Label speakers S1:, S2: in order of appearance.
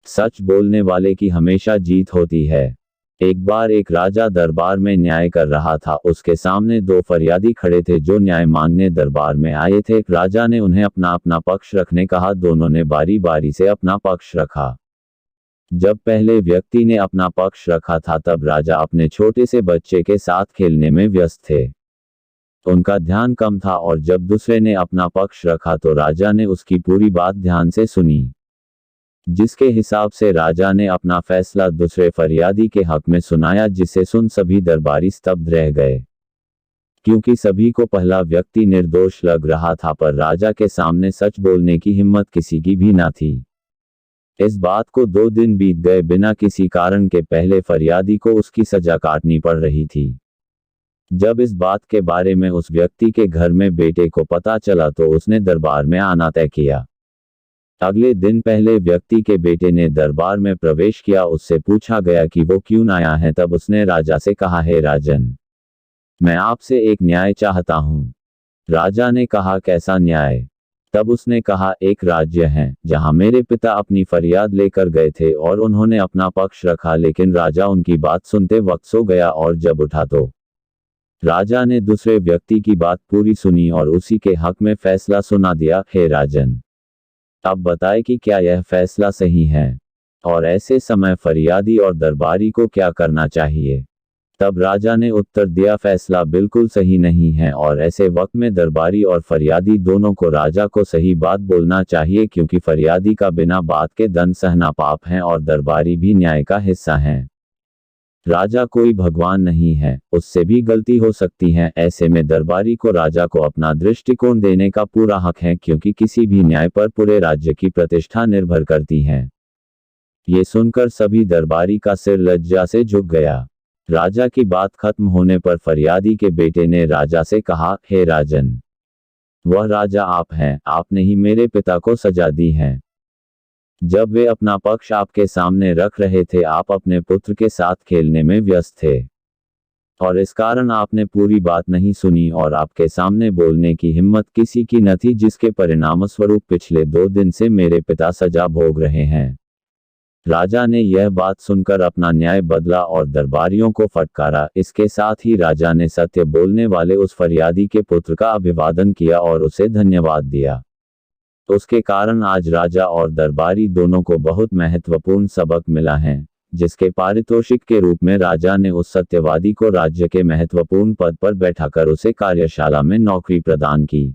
S1: सच बोलने वाले की हमेशा जीत होती है। एक बार एक राजा दरबार में न्याय कर रहा था। उसके सामने दो फरियादी खड़े थे जो न्याय मांगने दरबार में आए थे। राजा ने उन्हें अपना अपना पक्ष रखने कहा। दोनों ने बारी बारी से अपना पक्ष रखा। जब पहले व्यक्ति ने अपना पक्ष रखा था तब राजा अपने छोटे से बच्चे के साथ खेलने में व्यस्त थे। उनका ध्यान कम था और जब दूसरे ने अपना पक्ष रखा तो राजा ने उसकी पूरी बात ध्यान से सुनी, जिसके हिसाब से राजा ने अपना फैसला दूसरे फरियादी के हक में सुनाया, जिसे सुन सभी दरबारी स्तब्ध रह गए, क्योंकि सभी को पहला व्यक्ति निर्दोष लग रहा था पर राजा के सामने सच बोलने की हिम्मत किसी की भी ना थी। इस बात को 2 दिन बीत गए बिना किसी कारण के। पहले फरियादी को उसकी सजा काटनी पड़ रही थी। जब इस बात के बारे में उस व्यक्ति के घर में बेटे को पता चला तो उसने दरबार में आना तय किया। अगले दिन पहले व्यक्ति के बेटे ने दरबार में प्रवेश किया। उससे पूछा गया कि वो क्यों आया है। तब उसने राजा से कहा, हे राजन, मैं आपसे एक न्याय चाहता हूँ। राजा ने कहा, कैसा न्याय? तब उसने कहा, एक राज्य है जहां मेरे पिता अपनी फरियाद लेकर गए थे और उन्होंने अपना पक्ष रखा, लेकिन राजा उनकी बात सुनते वक्त सो गया और जब उठा तो राजा ने दूसरे व्यक्ति की बात पूरी सुनी और उसी के हक में फैसला सुना दिया। हे राजन, अब बताए कि क्या यह फैसला सही है और ऐसे समय फरियादी और दरबारी को क्या करना चाहिए? तब राजा ने उत्तर दिया, फैसला बिल्कुल सही नहीं है और ऐसे वक्त में दरबारी और फरियादी दोनों को राजा को सही बात बोलना चाहिए, क्योंकि फरियादी का बिना बात के दंड सहना पाप है और दरबारी भी न्याय का हिस्सा हैं। राजा कोई भगवान नहीं है, उससे भी गलती हो सकती है। ऐसे में दरबारी को राजा को अपना दृष्टिकोण देने का पूरा हक है, क्योंकि किसी भी न्याय पर पूरे राज्य की प्रतिष्ठा निर्भर करती है। ये सुनकर सभी दरबारी का सिर लज्जा से झुक गया। राजा की बात खत्म होने पर फरियादी के बेटे ने राजा से कहा, हे राजन, वह राजा आप हैं, आपने ही मेरे पिता को सजा दी है। जब वे अपना पक्ष आपके सामने रख रहे थे, आप अपने पुत्र के साथ खेलने में व्यस्त थे और इस कारण आपने पूरी बात नहीं सुनी और आपके सामने बोलने की हिम्मत किसी की न थी, जिसके परिणामस्वरूप पिछले 2 दिन से मेरे पिता सजा भोग रहे हैं। राजा ने यह बात सुनकर अपना न्याय बदला और दरबारियों को फटकारा। इसके साथ ही राजा ने सत्य बोलने वाले उस फरियादी के पुत्र का अभिवादन किया और उसे धन्यवाद दिया। उसके कारण आज राजा और दरबारी दोनों को बहुत महत्वपूर्ण सबक मिला है, जिसके पारितोषिक के रूप में राजा ने उस सत्यवादी को राज्य के महत्वपूर्ण पद पर बैठाकर उसे कार्यशाला में नौकरी प्रदान की।